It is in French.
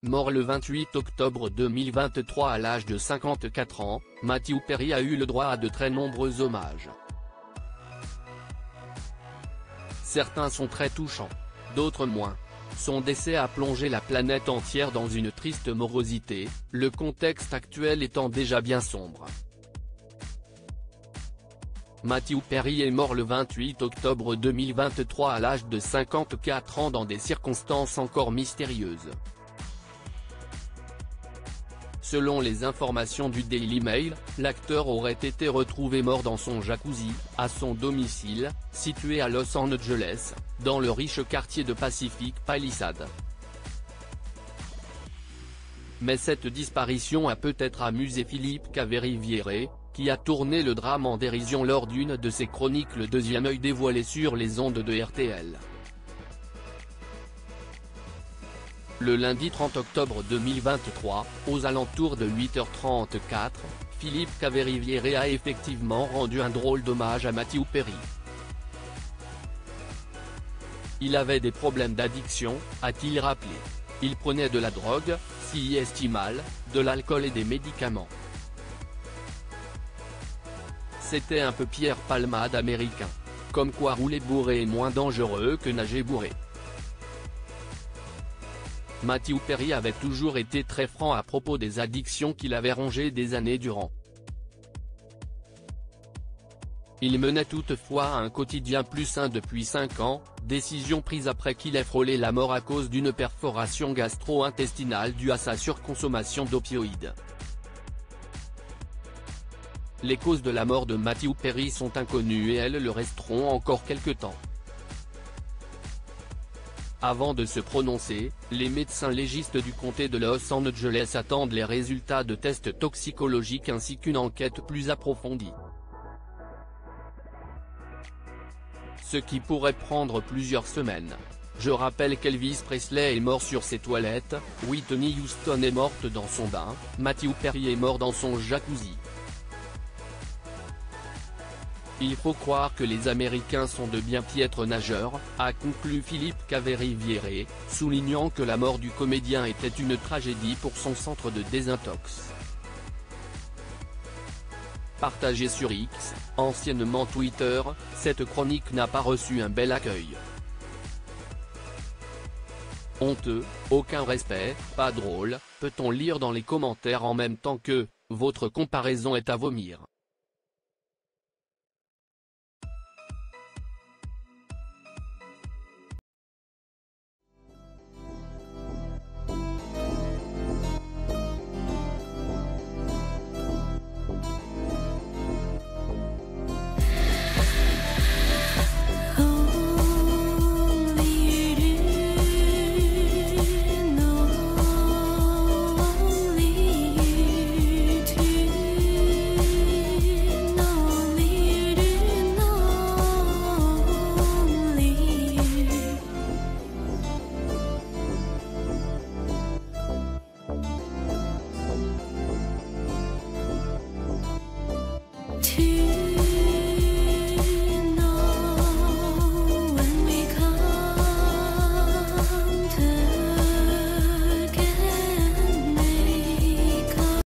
Mort le 28 octobre 2023 à l'âge de 54 ans, Matthew Perry a eu le droit à de très nombreux hommages. Certains sont très touchants, d'autres moins. Son décès a plongé la planète entière dans une triste morosité, le contexte actuel étant déjà bien sombre. Matthew Perry est mort le 28 octobre 2023 à l'âge de 54 ans dans des circonstances encore mystérieuses. Selon les informations du Daily Mail, l'acteur aurait été retrouvé mort dans son jacuzzi, à son domicile, situé à Los Angeles, dans le riche quartier de Pacific Palisades. Mais cette disparition a peut-être amusé Philippe Caveri-Vierret, qui a tourné le drame en dérision lors d'une de ses chroniques Le Deuxième Œil dévoilé sur les ondes de RTL. Le lundi 30 octobre 2023, aux alentours de 8h34, Philippe Caveri-Vierret a effectivement rendu un drôle d'hommage à Matthew Perry. Il avait des problèmes d'addiction, a-t-il rappelé. Il prenait de la drogue, si estimal, de l'alcool et des médicaments. C'était un peu Pierre Palmade américain. Comme quoi rouler bourré est moins dangereux que nager bourré. Matthew Perry avait toujours été très franc à propos des addictions qu'il avait rongées des années durant. Il menait toutefois un quotidien plus sain depuis 5 ans, décision prise après qu'il ait frôlé la mort à cause d'une perforation gastro-intestinale due à sa surconsommation d'opioïdes. Les causes de la mort de Matthew Perry sont inconnues et elles le resteront encore quelque temps. Avant de se prononcer, les médecins légistes du comté de Los Angeles attendent les résultats de tests toxicologiques ainsi qu'une enquête plus approfondie. Ce qui pourrait prendre plusieurs semaines. Je rappelle qu'Elvis Presley est mort sur ses toilettes, Whitney Houston est morte dans son bain, Matthew Perry est mort dans son jacuzzi. Il faut croire que les Américains sont de bien piètres nageurs, a conclu Philippe Caveri-Vierret, soulignant que la mort du comédien était une tragédie pour son centre de désintox. Partagée sur X, anciennement Twitter, cette chronique n'a pas reçu un bel accueil. Honteux, aucun respect, pas drôle, peut-on lire dans les commentaires en même temps que « Votre comparaison est à vomir ». To